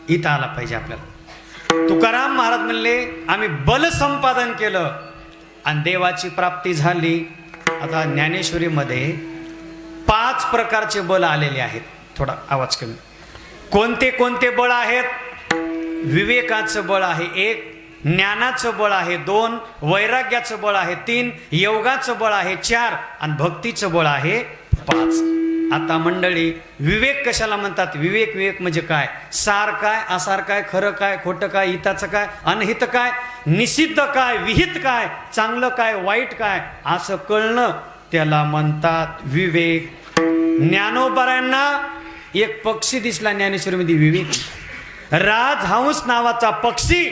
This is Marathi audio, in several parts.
इथं आला पाहिजे आपल्याला. तुकाराम महाराज म्हणले आम्ही बल संपादन केलं आणि देवाची प्राप्ती झाली. आता ज्ञानेश्वरीमध्ये 5 प्रकारचे बल आलेले आहेत. थोडा आवाज कमी. कोणते कोणते बळ आहेत? विवेकाचं बळ आहे 1, ज्ञानाचं बळ आहे 2, वैराग्याचं बळ आहे 3, योगाचं बळ आहे 4 आणि भक्तीचं बळ आहे 5. आता मंडळी, विवेक कशाला म्हणतात? विवेक विवेक म्हणजे काय? सार काय, असार काय, खरं काय, खोटं काय, हिताचं काय, अनहित काय, निषिद्ध काय, विहित काय, चांगलं काय, वाईट काय, असं कळणं त्याला म्हणतात विवेक. ज्ञानोबरांना एक पक्षी दिसला ज्ञानेश्वरीमध्ये, विवेक. राजहंस नावाचा पक्षी,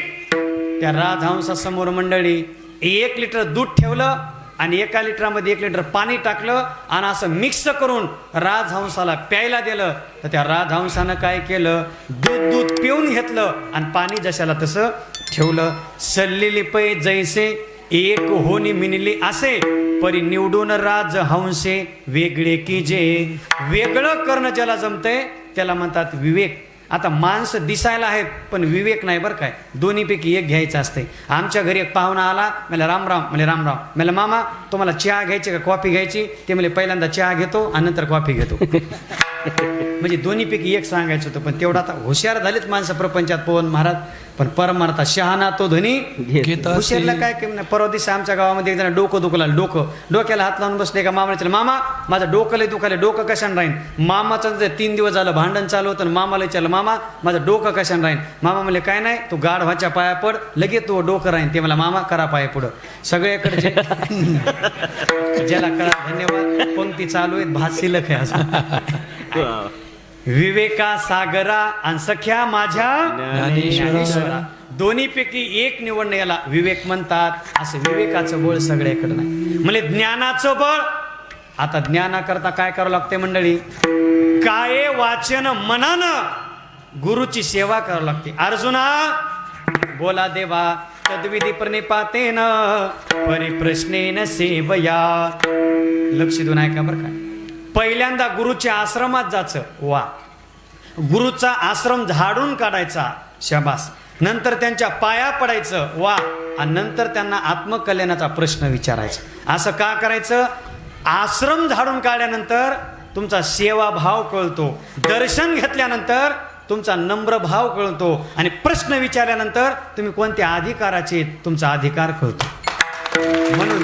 त्या राजहंसासमोर मंडळी 1 लिटर दूध ठेवलं आणि 1 लिटरमध्ये 1 लिटर पाणी टाकलं आणि असं मिक्स करून राजहंसाला प्यायला दिलं. तर त्या राजहंसानं काय केलं? दूध पिऊन घेतलं आणि पाणी जशाला तसं ठेवलं. सल्लेली पै जैसे एक होनी मिनली असे, परी निवडून राजहंसे वेगळे की जे. वेगळं करणं ज्याला जमतंय त्याला म्हणतात विवेक. आता माणसं दिसायला आहेत पण विवेक नाही बरं काय. दोन्हीपैकी एक घ्यायचं असते. आमच्या घरी एक पाहुणा आला, मला रामराम, म्हणजे रामराम. मला मामा तुम्हाला चहा घ्यायची का कॉफी घ्यायची? ते म्हणजे पहिल्यांदा चहा घेतो आणि नंतर कॉफी घेतो. म्हणजे दोन्हीपैकी एक सांगायचं होतं. पण तेवढा आता हुशार झालेत माणसं प्रपंचात पवन महाराज. पण परमार्था शहाणा तो धनी हुशारला काय कमी नाही. परवा दिवशी आमच्या गावामध्ये एक जण डोकं दुखलं. डोक्याला हात लावून बसले. का मामाला मामा माझं डोकं लय दुखायला, डोकं कशाने राहीन? मामाचं 3 दिवस झालं भांडण चालू होतं. मामाला विचारलं मामा माझं डोकं कशाने राहीन? मामा म्हणले काय नाही, तू गाढवाच्या पाया पड, लगेच तू डोकं राहीन. ते मला मामा करा पाया पुढं. सगळ्याकडचे ज्याला करा धन्यवाद. पंक्ती चालू आहेत, भात शिल्लक आहे असं. विवेका सागरा आणि सख्या माझ्या ज्ञानेश्वरा, दोन्हीपैकी एक निवडणं याला विवेक म्हणतात. असं विवेकाचं बळ सगळ्याकडे नाही. म्हणजे ज्ञानाचं बळ. आता ज्ञानाकरता काय करावं लागते मंडळी? काय वाचन मनानं गुरुची सेवा करावं लागते. अर्जुना बोला देवा तद्विधी प्रणिपातेन परिप्रश्नेन सेवया. लक्ष देऊन ऐका बरं का. पहिल्यांदा गुरुच्या आश्रमात जायचं, वा. गुरुचा आश्रम झाडून काढायचा, शाबास. नंतर त्यांच्या पाया पडायचं, वा. आणि नंतर त्यांना आत्मकल्याणाचा प्रश्न विचारायचा. असं का करायचं? आश्रम झाडून काढल्यानंतर तुमचा सेवाभाव कळतो. दर्शन घेतल्यानंतर तुमचा नम्र भाव कळतो. आणि प्रश्न विचारल्यानंतर तुम्ही कोणत्या अधिकाराचे तुमचा अधिकार कळतो. म्हणून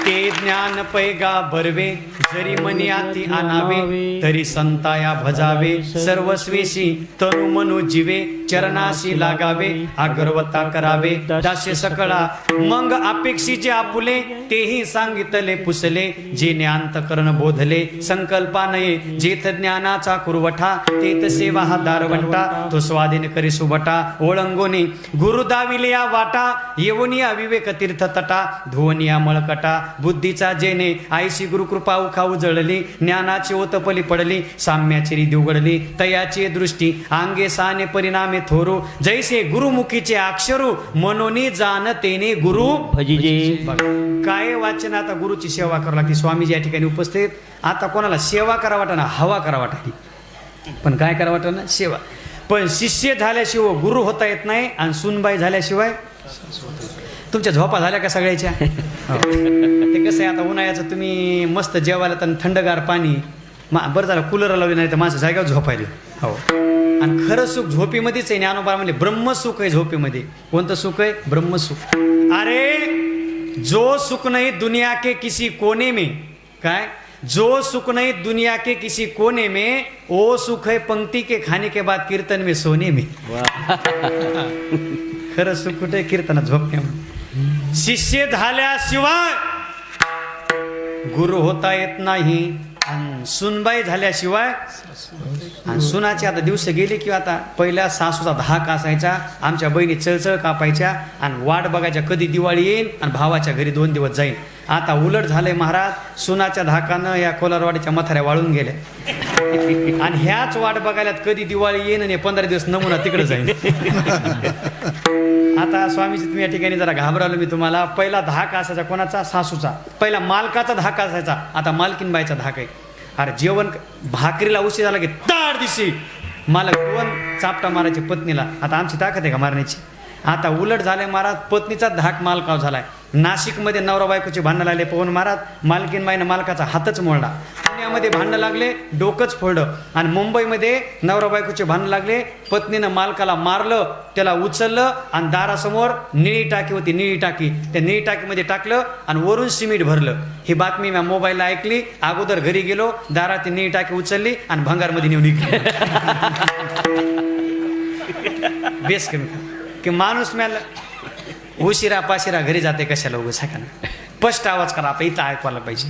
ते ज्ञान पैगा बरवे, जरी मनी आती आणावे, तरी संताया भजावे. सर्वस्वेशी तनु मनु जीवे, चरणाशी लागावे, आगरवता करावे. दास्य सकळा मग अपेक्षी जे आपुले, तेही सांगितले पुसले. जे ज्ञानतकरण बोधले, संकल्पा नये. जेथ ज्ञानाचा कुरवठा, तेथ सेवा हा दारवंटा. तो स्वाधीन करी सुबटा, ओळंगोनी गुरु दाविलिया वाटा. येवनिया विवेक तीर्थ तटा, धुवनिया मळकटा. बुद्धीचा जेने आईशी गुरुकृपा उखाऊ जळली. ज्ञानाची ओतपली पडली, साम्याची रिधी उघडली. तयाची दृष्टी अंगे साने परिणामे थोरू. जैसे गुरुमुखीचे अक्षरू, मनोनी जाणतेने गुरु भजिजे. काय वाचन. आता गुरुची सेवा करावी लागते. स्वामीजी या ठिकाणी उपस्थित. आता कोणाला सेवा करा वाटा ना, हवा करा वाटा, पण काय करा वाटा ना, सेवा. पण शिष्य झाल्याशिवाय गुरु होता येत नाही. आणि सुनबाई झाल्याशिवाय. तुमच्या झोपा झाल्या का सगळ्याच्या? ते कसं आहे, आता उन्हाळ्याचं तुम्ही मस्त जेवायला तर थंडगार पाणी, बरं झालं कूलर लावली, नाही तर माणसं जागेवर झोपायला. हो. आणि खरं सुख झोपीमध्येच आहे. ज्ञानोबा म्हणले ब्रह्मसुख आहे झोपीमध्ये. कोणतं सुख आहे? ब्रह्मसुख. अरे जो सुख नाही दुनिया के किसी कोने में, काय? जो सुख नहीं दुनिया के किसी कोने में, वो सुख है पंक्ति के खाने के बाद कीर्तन में सोने में. खरं सुख कुठे? कीर्तनात झोपण्यामध्ये. शिष्य झाल्याशिवाय गुरु होता येत नाही. आणि सुनबाई झाल्याशिवाय. आणि सुनाची आता दिवस गेली किंवा आता पहिल्या सासूचा धाक असायचा. आमच्या बहिणी चळचळ कापायच्या आणि वाट बघायच्या कधी दिवाळी येईल आणि भावाच्या घरी 2 दिवस जाईल. आता उलट झालंय महाराज. सुनाच्या धाकानं या कोलारवाडीच्या मथाऱ्या वाळून गेल्या. आणि ह्याच वाट बघायला कधी दिवाळी येईन आणि 15 दिवस नमुना तिकडे जाईल. आता स्वामीजी तुम्ही या ठिकाणी जरा घाबरवलं मी तुम्हाला. पहिला धाक असायचा कोणाचा? सासूचा. पहिला मालकाचा धाक असायचा. आता मालकीनबाईचा धाक आहे. अरे जेवण भाकरीला उशीर झाला की ताड दिशी मला 2 चापटा मारायची पत्नीला. आता आमची ताकद आहे का मारण्याची? आता उलट झाले महाराज, पत्नीचा धाक मालकाव झालाय. नाशिकमध्ये नवरा बायकोची भांडणं लागले पवन महाराज, मालकीन माईनं मालकाचा हातच मोडला. पुण्यामध्ये भांडणं लागले, डोकंच फोडलं. आणि मुंबईमध्ये नवरा बायकोचे भांडणं लागले, पत्नीनं मालकाला मारलं, त्याला उचललं आणि दारासमोर निळी टाकी होती, निळी टाकी, त्या निळी टाकीमध्ये टाकलं आणि वरून सिमेंट भरलं. ही बातमी मी मोबाईलला ऐकली. अगोदर घरी गेलो, दारात निळी टाकी उचलली आणि भंगारमध्ये नेऊन विकली. बेस कमी की माणूस मला उशिरा पाशिरा घरी जाते कशाला उगाच आहे का ना. स्पष्ट आवाज करा, आपल्या इथं ऐकवायला पाहिजे.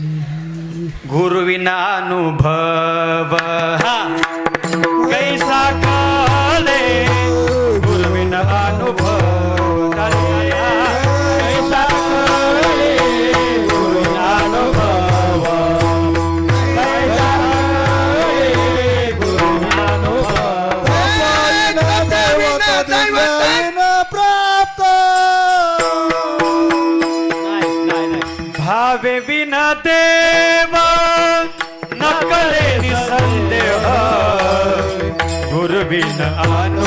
गुरुविना अनुभव हा कैसा काले, गुरुविना अनुभव कैसा काले, गुरुविना अनुभव कैसा काले, गुरुविना भावे विना देव नकळे निसंदेह, गुरुविन अनुभव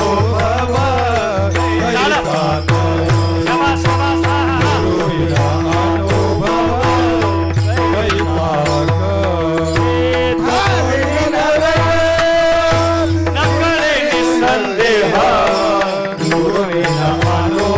नकळे निसंदेह, गुरुविन अनुभव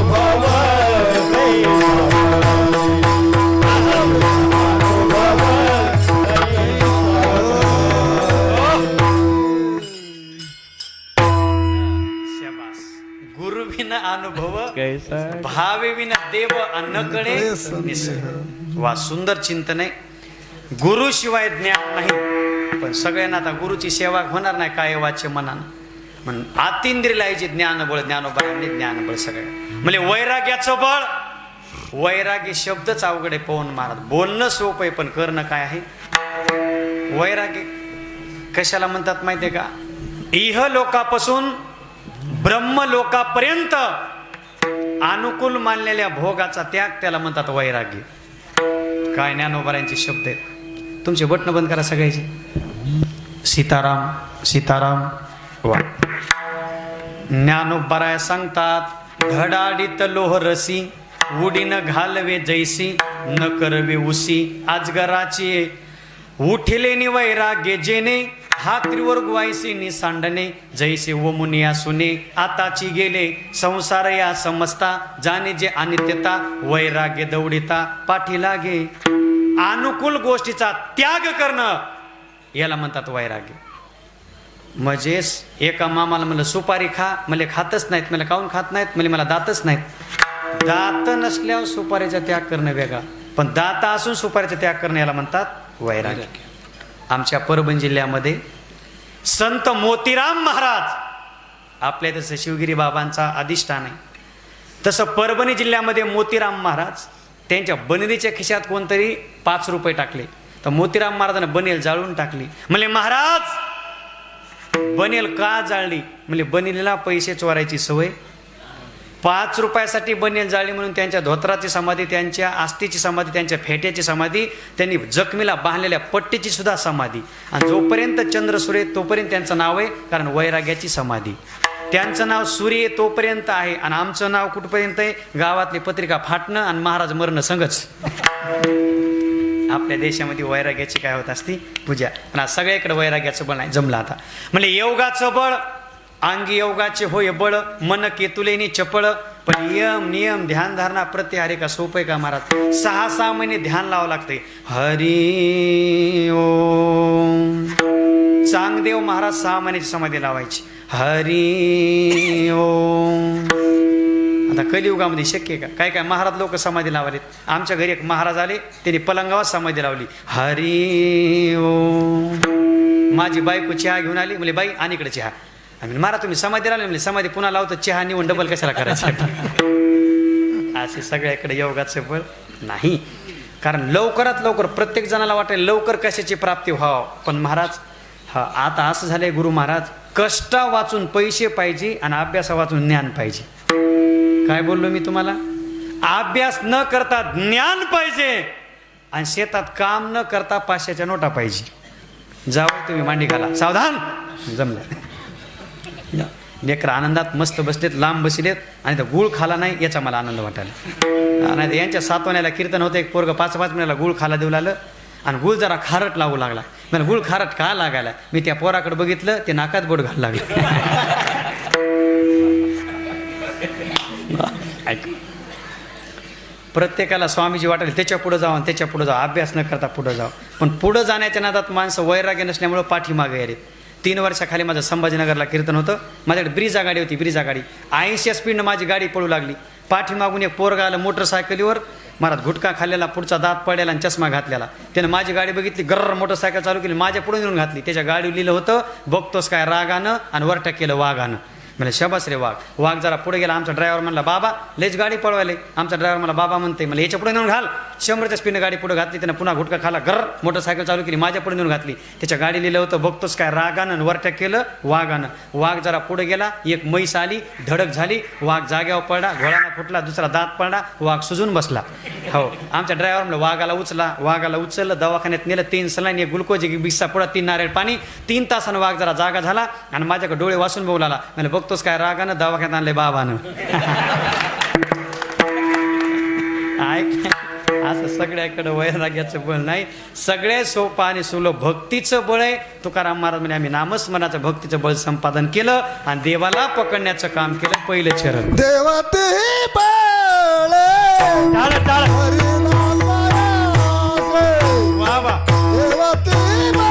अनुभव भावे विना देव अन्नकडे निसर्ग. वा, सुंदर चिंतन आहे. गुरु शिवाय ज्ञान नाही. पण सगळ्यांना आता गुरुची सेवा होणार नाही काय वाच्य मनानं. म्हणून आतींद्रिय लायचे ज्ञानबळ, ज्ञानोबळाने ज्ञानबळ सगळं. म्हणजे वैराग्याचं बळ. वैराग्य शब्दच अवघड आहे पवन महाराज. बोलणं सोपं आहे पण करणं काय आहे. वैराग्य कशाला म्हणतात माहितीये का? इह लोकापासून ब्रह्मलोकापर्यंत अनुकूल मानलेल्या भोगाचा त्याग, त्याला म्हणतात वैराग्य. काय ज्ञानोबारायांचे शब्द आहेत. तुमचे बटणं बंद करा सगळ्याचे. सीताराम सीताराम. वा, ज्ञानोबाराय सांगतात, घडाडीत लोह रसी, उडीन घालवे जैसी, न करवे उसी, अजगराची उठिले नि वैराग्य जेने, हात्रीवर ग्वायसी नि सांडणे, जैसे वो मुनिया सुने, आताची गेले संसार या समजता, जाणे जे अनित्यता, वैराग्य दौडिता पाठी लागे. अनुकूल गोष्टीचा त्याग करणं याला म्हणतात वैराग्य. म्हणजे एका मामाला म्हणलं सुपारी खा, मला खातच नाहीत. मला काऊन खात नाहीत? मला दातच नाहीत. दात नसल्यावर सुपारीचा त्याग करणं वेगळा, पण दात असून सुपारीचा त्याग करणं याला म्हणतात वैराग्य. आमच्या परभणी जिल्ह्यामध्ये संत मोतीराम महाराज, आपल्या तसं शिवगिरी बाबांचा अधिष्ठान आहे, तसं परभणी जिल्ह्यामध्ये मोतीराम महाराज, त्यांच्या बनेलीच्या खिशात कोणतरी 5 रुपये टाकले, तर मोतीराम महाराजांना बनेल जाळून टाकली. म्हणले महाराज बनेल का जाळली? म्हणजे बनेलीला पैसे चोरायची सवय. 5 रुपयासाठी बनेल जाळली म्हणून त्यांच्या धोत्राची समाधी, त्यांच्या आस्तीची समाधी, त्यांच्या फेट्याची समाधी, त्यांनी जखमीला बांधलेल्या पट्टीची सुद्धा समाधी. आणि जोपर्यंत चंद्र सूर्य तोपर्यंत त्यांचं नाव आहे, कारण वैराग्याची समाधी. त्यांचं नाव सूर्य तोपर्यंत आहे आणि आमचं नाव कुठपर्यंत आहे? गावातली पत्रिका फाटणं आणि महाराज मरणं संगच. आपल्या देशामध्ये वैराग्याची काय होत असती पूजा. पण आज सगळ्याकडे वैराग्याचं बळ नाही जमलं. आता म्हणजे योगाचं बळ, अंगी योगाचे होय बळ, मन केतुलेनी चपळ. पण यम नियम ध्यान धारणा प्रत्याहार का सोपं आहे का महाराज? 6 महिने ध्यान लावावं लागते. हरी ओम. चांगदेव महाराज 6 महिन्याची समाधी लावायची. हरी ओम. आता कलियुगामध्ये शक्य आहे का? काय काय महाराज लोक समाधी लावलेत. आमच्या घरी एक महाराज आले, त्यांनी पलंगावर समाधी लावली. हरी ओम. माझी बायको चहा घेऊन आली, म्हणजे बाई आणि इकडे चहा. आम्ही महाराज तुम्ही समाधी लावली, म्हणजे समाधी पुन्हा लावतो, चहा निवून डबल कशाला करायचं? असे सगळ्याकडे योगाचं बळ नाही. कारण लवकरात लवकर प्रत्येक जणाला वाटेल लवकर कशाची प्राप्ती व्हावं. पण महाराज हा आता असं झालंय, गुरु महाराज कष्टा वाचून पैसे पाहिजे आणि अभ्यासा वाचून ज्ञान पाहिजे. काय बोललो मी तुम्हाला? अभ्यास न करता ज्ञान पाहिजे आणि शेतात काम न करता 500च्या नोटा पाहिजे. जाऊ तुम्ही मांडी घाला, सावधान. जमलं. लेकरं आनंदात मस्त बसलेत, लांब बसलेत आणि तर गुळ खाला नाही याचा मला आनंद वाटायला. नाही तर यांच्या सातवण्याला कीर्तन होतं, एक पोरगं 5-5 मिनिटाला गुळ खाला देऊ लागलं आणि गुळ जरा खारट लागू लागला. मला गुळ खारट का लागायला? मी त्या पोराकडे बघितलं, ते नाकात बोट घालू लागलं. ऐक, प्रत्येकाला स्वामीजी वाटेल त्याच्या पुढं जावं, त्याच्या पुढं जावं, अभ्यास न करता पुढं जावं. पण पुढं जाण्याच्या नादात माणसं वैराग्य नसल्यामुळं पाठीमागे आले. 3 वर्षाखाली माझं संभाजीनगरला कीर्तन होतं. माझ्याकडे ब्रिजा गाडी होती, ब्रिजा गाडी 80 स्पीडनं माझी गाडी पळू लागली. पाठीमागून एक पोरगा आलं मोटरसायकलीवर, महाराज गुटखा खाल्लेला, पुढचा दात पडलेला आणि चष्मा घातलेला. त्यानं माझी गाडी बघितली, गर्र मोटरसायकल चालू केली, माझ्या पुढे येऊन घातली. त्याच्या गाडीवर लिहिलं होतं, बघतोस काय रागानं आणि वरटक केलं वाघानं. म्हणजे शबास रे वाघ. वाघ जरा पुढे गेला. आमचा ड्रायव्हर म्हणला, बाबा लेच गाडी पळवायले. आमचा ड्रायव्हर मला बाबा म्हणते, मला याच्या पुढे नेऊन घाल. 100च्या स्पीडनं गाडी पुढे घातली. त्यानं पुन्हा गुटखा खाला, गर्र मोटरसायकल चालू केली, माझ्या पुढे नेऊन घातली. त्याच्या गाडी लिहिलं होतं, बघतोस काय रागानं आणि वरटक केलं वाघानं. वाघ जरा पुढे गेला, एक म्हैस आली, धडक झाली, वाघ जाग्यावर पडला, घोळाना फुटला, दुसरा दात पडला, वाघ सुजून बसला. हो, आमच्या ड्रायव्हर म्हणलं वाघाला उचला. वाघाला उचललं, दवाखान्यात नेलं, 3 सलाईन, एक ग्लुकोज, एक बिस्सा पुढा, 3 नारळ पाणी. 3 तासानं वाघ जरा जागा झाला आणि माझ्याकडे डोळे वाचून बघू लागला. म्हणजे बघतोस काय रागानं, दवाखान्यात आणले बाबानं. ऐक, असं सगळ्याकडे वैराग्याचं बळ नाही, सगळे सोपं आणि सुलभ भक्तीचं बळ आहे. तुकाराम महाराज म्हणे, आम्ही नामस्मरणाचं भक्तीचं बळ संपादन केलं आणि देवाला पकडण्याचं काम केलं. पहिलं चरण देवते बळ टाळ टाळ वा वा. देवते बळ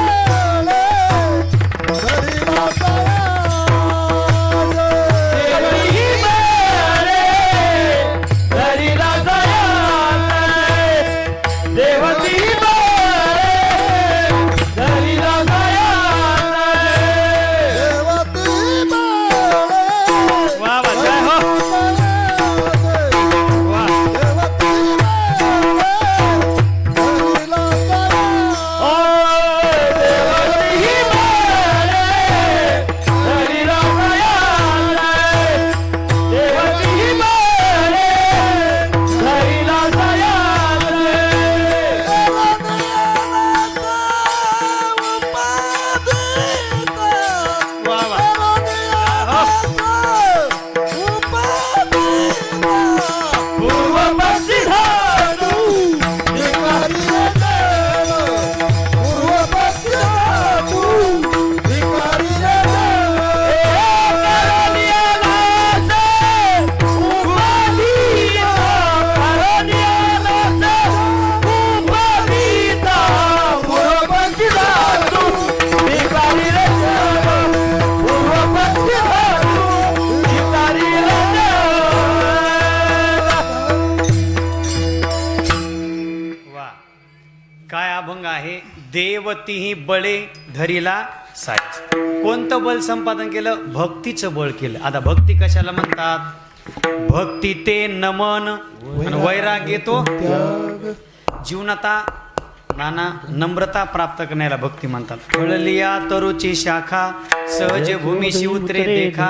देवतीही बळे धरीला साज. कोणतं बल संपादन केलं? भक्तीचं बळ केलं. आता भक्ती कशाला म्हणतात? भक्ती ते नमन आणि वैराग्य तो जीवनाता नाना नम्रता प्राप्त करण्याला भक्ती म्हणतात. फळलिया तरुची शाखा सहज भूमीशी उतरे देखा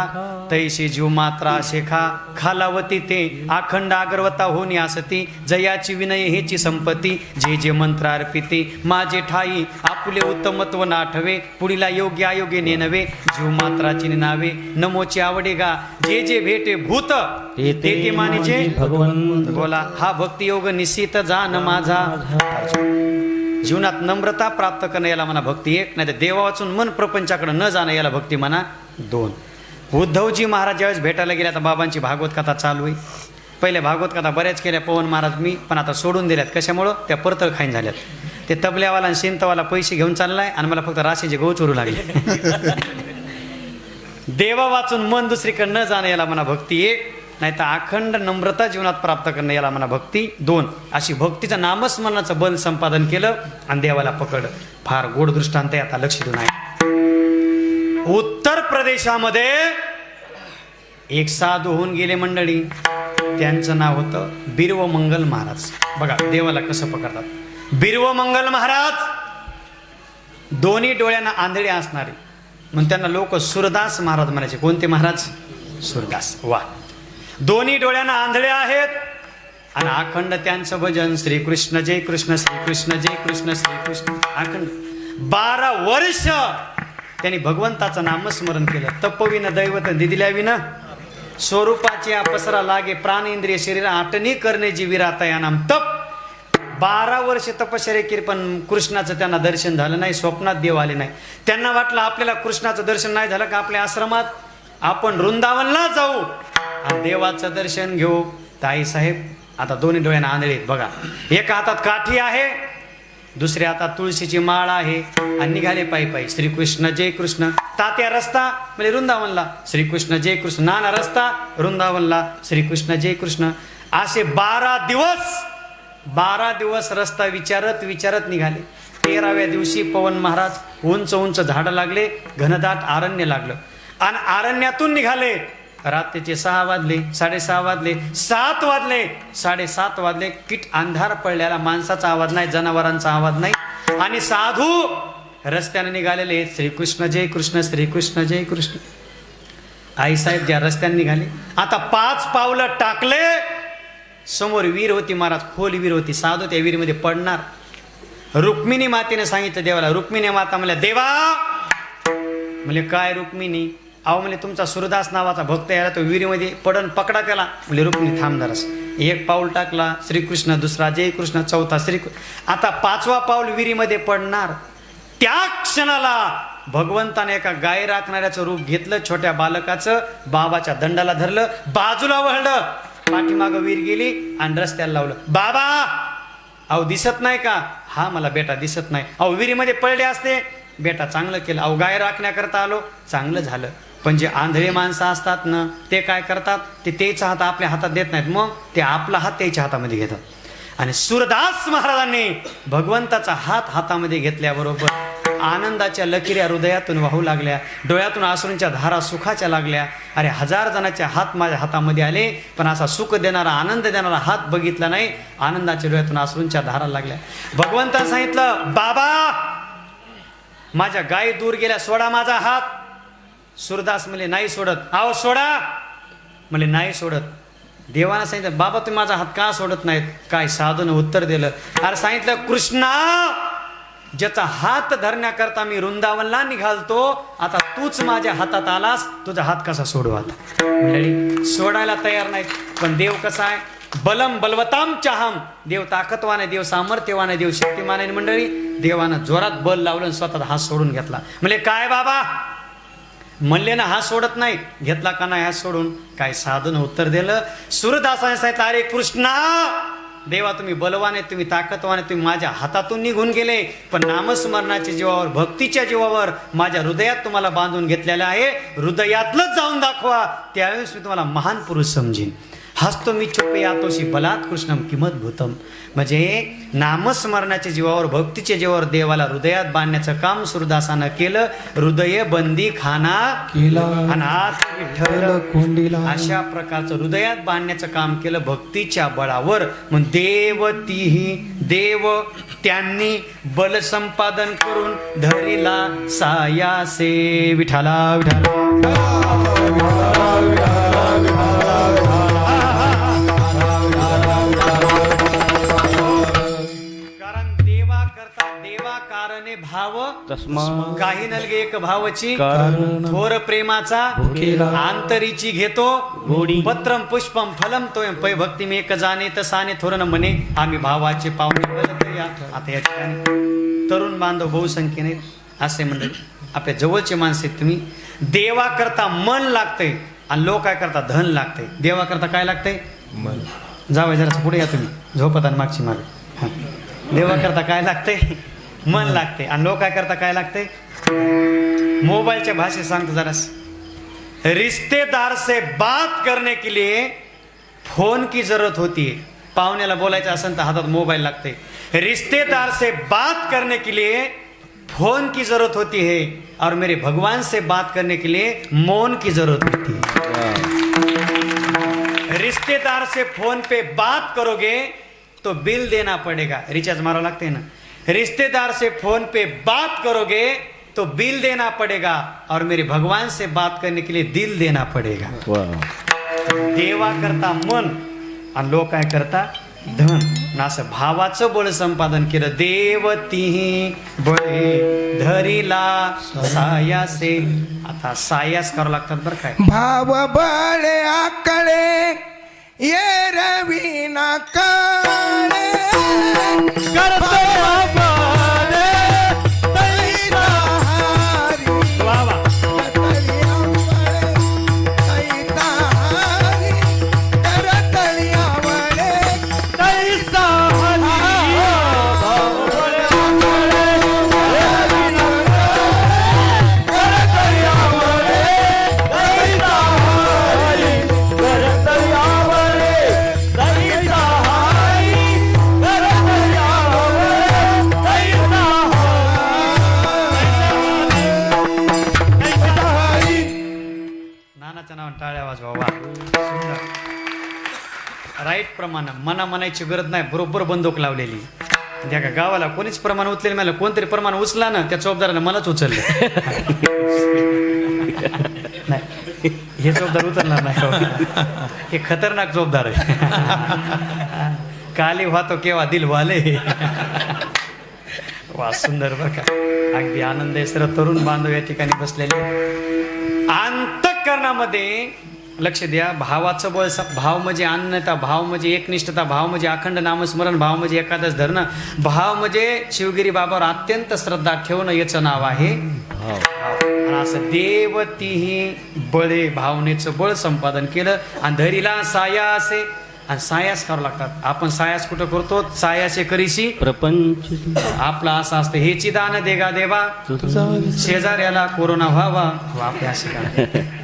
तैशी जीव मात्रा शेखा खालावती ते अखंड अगरवता होणी असती जयाची विनय हेची संपत्ती जे जे मंत्र अर्पिते माझे ठाई आपुले उत्तमत्व नाठवे पुढीला योग्य अयोग्य नेनवे जीव मात्राची नावे नमोची आवडे गा जे जे भेटे भूत ते ते मानिचे भगवंत बोला. हा भक्ती योग निश्चित जाण माझा. जीवनात नम्रता प्राप्त करणं याला म्हणा भक्ती एक. नाही तर देवा वाचून मन प्रपंचाकडे न जाणं याला भक्ती म्हणा दोन. उद्धवजी महाराज ज्यावेळेस भेटायला गेले, आता बाबांची भागवत कथा चालू आहे. पहिले भागवत कथा बऱ्याच केल्या पवन महाराज मी, पण आता सोडून दिल्यात. कशामुळं? त्या परतळ खाईन झाल्यात. ते तबल्यावाला आणि शिंतवाला पैसे घेऊन चाललाय आणि मला फक्त राशीचे गहू चोरू लागले. देवा वाचून मन दुसरीकडे न जाणं याला म्हणा भक्ती एक. नाही तर अखंड नम्रता जीवनात प्राप्त करणं याला म्हणा भक्ती दोन. अशी भक्तीचं नामस्मरणाचं बल संपादन केलं आणि देवाला पकडलं. फार गोड दृष्टांत आहे, आता लक्ष देऊन आहे. उत्तर प्रदेशामध्ये एक साधू होऊन गेले मंडळी. त्यांचं नाव होतं बिल्वमंगल महाराज. बघा देवाला कसं पकडतात. बिल्वमंगल महाराज दोन्ही डोळ्यांना आंधळे असणारे, मग त्यांना लोक सुरदास महाराज म्हणायचे. कोणते महाराज? सुरदास. वा. दोन्ही डोळ्यांना आंधळे आहेत आणि अखंड त्यांचं भजन श्रीकृष्ण जय कृष्ण श्रीकृष्ण जय कृष्ण श्रीकृष्ण अखंड. 12 वर्ष त्यांनी भगवंताचं नामस्मरण केलं. तपविन दैवत दिदिल्याविन स्वरूपाची अपसरा लागे प्राण इंद्रिय शरीर आटणी करणे जी विराता या नाम तप. 12 वर्ष तपश्चर्या केली पण कृष्णाचं त्यांना दर्शन झालं नाही. स्वप्नात देव आले नाही. त्यांना वाटलं आपल्याला कृष्णाचं दर्शन नाही झालं का आपल्या आश्रमात आपण वृंदावनला जाऊ आणि देवाचं दर्शन घेऊ. ताई साहेब आता दोन्ही डोळ्यांना आंधळे आहेत बघा. एका हातात काठी आहे, दुसऱ्या हातात तुळशीची माळ आहे आणि निघाले पायी पायी. श्रीकृष्ण जय कृष्ण. तात्या रस्ता म्हणजे वृंदावनला, श्रीकृष्ण जय कृष्ण. नाना रस्ता वृंदावनला, श्रीकृष्ण जय कृष्ण. असे 12 दिवस रस्ता विचारत विचारत निघाले. 13व्या दिवशी पवन महाराज उंच उंच झाडं लागले, घनदाट आरण्य लागलं आणि आरण्यातून निघाले. रात्रीचे 6 वाजले, 6:30 वाजले, 7 वाजले, 7:30 वाजले. किट अंधार पडलेला, माणसाचा आवाज नाही, जनावरांचा आवाज नाही आणि साधू रस्त्याने निघालेले. श्रीकृष्ण जय कृष्ण, श्रीकृष्ण जय कृष्ण. आईसाहेब ज्या रस्त्याने निघाले, आता 5 पावलं टाकले, समोर विहीर होती महाराज, खोल विहीर होती. साधू त्या विहिरीमध्ये पडणार. रुक्मिणी मातेने सांगितलं देवाला. रुक्मिणी माता म्हणल्या देवा. म्हणजे काय रुक्मिणी? अहो म्हणजे तुमचा सूरदास नावाचा भक्त यायला तो विहिरीमध्ये पडन, पकडा त्याला. म्हणजे रुक्मिणी थांब जरास. 1 पाऊल टाकला श्रीकृष्ण, दुसरा जय कृष्ण, चौथा श्रीकृष्ण. आता 5वा पाऊल विहिरीमध्ये पडणार. त्या क्षणाला भगवंताने एका गाय राखणाऱ्याचं रूप घेतलं, छोट्या बालकाचं, बाबाच्या दंडाला धरलं, बाजूला वळलं, पाठीमागं विहीर गेली आणि रस्त्याला लावलं. बाबा अहो दिसत नाही का? हा मला बेटा दिसत नाही. अहो विहिरीमध्ये पडले असते. बेटा चांगलं केलं. अहो गाय राखण्याकरता आलो, चांगलं झालं. पण जे आंधळे माणसं असतात ना, ते काय करतात, ते त्याचा हात आपल्या हातात देत नाहीत, मग ते आपला हात त्याच्या हातामध्ये घेतात. आणि सूरदास महाराजांनी भगवंताचा हात हातामध्ये घेतल्याबरोबर आनंदाच्या लकिऱ्या हृदयातून वाहू लागल्या, डोळ्यातून अश्रूंच्या धारा सुखाच्या लागल्या. अरे 1000 जणांचे हात माझ्या हातामध्ये आले, पण असा सुख देणारा, आनंद देणारा हात बघितला नाही. आनंदाच्या डोळ्यातून अश्रूंच्या धारा लागल्या. भगवंताने सांगितलं बाबा माझ्या गायी दूर गेल्या, सोडा माझा हात. सूरदास म्हणले नाही सोडत. अहो सोडा. म्हणले नाही सोडत. देवानं सांगितलं बाबा तुम्ही माझा हात का सोडत नाहीत? काय साधून उत्तर दिलं. अरे सांगितलं कृष्णा ज्याचा हात धरण्याकरता मी वृंदावनला निघालतो, आता तूच माझ्या हातात आलास, तुझा हात कसा सोडू? आता मंडळी सोडायला तयार नाहीत. पण देव कसा आहे? बलम बलवताम चाहम. देव ताकदवान आहे, देव सामर्थ्यवान आहे, देव शक्तिमान आहे. मंडळी देवानं जोरात बल लावलं आणि स्वतः हात सोडून घेतला. म्हणजे काय बाबा म्हणले ना हात सोडत नाही. घेतला का नाही हात सोडून? काय साधून उत्तर दिलं. सूरदासाने सांगितलं अरे कृष्णा देवा तुम्ही बलवान आहे, तुम्ही ताकदवान आहे, तुम्ही माझ्या हातातून निघून गेले, पण नामस्मरणाच्या जीवावर, भक्तीच्या जीवावर माझ्या हृदयात तुम्हाला बांधून घेतलेलं आहे. हृदयातलंच जाऊन दाखवा, त्यावेळेस मी तुम्हाला महान पुरुष समजीन. हस्तो मी चुपे यातोशी बलात् कृष्णम किमत भूतम. म्हणजे नामस्मरणाच्या जीवावर, भक्तीच्या जीवावर देवाला हृदयात बांधण्याचं काम सूरदासानं केलं. हृदय बंदी खाना केला आणि हात विठ्ठल कोंडीला. अशा प्रकारचं हृदयात बांधण्याचं काम केलं भक्तीच्या बळावर. मग देव त्यांनी बल संपादन करून धरिला सायासे. विठाला विठाला कारणे भाव काही नलगे एक भावची थोर प्रेमाचा आंतरीची घेतो पत्रम पुष्पम फलम तोयम पै भक्ती मी एक जाणे तसाने थोरन म्हणे आम्ही भावाचे पाहुणे. आता या ठिकाणी तरुण बांधव बहुसंख्येने असे मंडळी आपल्या जवळचे माणसे. तुम्ही देवा करता मन लागतंय आणि लोक काय करता धन लागतंय. देवा करता काय लागतंय? मन. जावं जरा पुढे या तुम्ही, झोपत आणि मागची मागे. देवा करता काय लागतंय? मन लागते. आणि लोक काय करता काय लागते? मोबाईलच्या भाषेत सांगतो जरास. रिश्तेदार से बात करने के लिए फोन की जरूरत होती है. पाहुण्याला बोलायचं असेल तर हातात मोबाईल लागते. रिश्तेदार से बात करने के लिए फोन की जरूरत होती है और मेरे भगवान से बात करने के लिए मौन की जरूरत होती है. रिश्तेदार से फोन पे बात करोगे तो बिल देना पड़ेगा, रिचार्ज मारा लगते है ना. रिश्तेदार से फोन पे बात करोगे तो बिल देना पड़ेगा और मेरे भगवान से बात करने के लिए दिल देना पड़ेगा. देवा करता मन आणि लोक काय करता धन. आणि असं भावाचं बळ संपादन केलं. देवती बळे धरिला सायासे. आता सायास करावं लागतात बरं काय. भाव बळे आकळे ये रवीना काळे वा वा. नानाच्या नावाने टाळ्या वाजवा. वा सुंदर. राईट प्रमाण मना म्हणायची गरज नाही. बरोबर बंदूक लावलेली. त्या का गावाला कोणीच प्रमाण उचलेलं मला कोणतरी प्रमाण उचला ना त्या चौकदारानं मलाच उचललं. नाही हे चौकदार उचलणार नाही. हे खतरनाक चौकदार आहे. काली व्हातो केव्हा दिल वाले. वा सुंदर बरं का. अगदी आनंद आहे. सर्व तरुण बांधव या ठिकाणी बसलेले. अंतःकरणामध्ये लक्ष द्या. भावाचं बळ भाव म्हणजे अन्नता, भाव म्हणजे एकनिष्ठता, भाव म्हणजे अखंड नामस्मरण, भाव म्हणजे एकादश धरणं, भाव म्हणजे शिवगिरी बाबावर अत्यंत श्रद्धा ठेवणं याचं नाव आहे भाव. आणि असं देवतीही बळे भावनेचं बळ संपादन केलं आणि धरीला सायासे. आणि सायास करावं लागतात. आपण सायास कुठं करतो. सायासे करीशी प्रपंच आपला असं असतं. हेची दान देगा देवा शेजाऱ्याला कोरोना व्हावा. आपल्या असे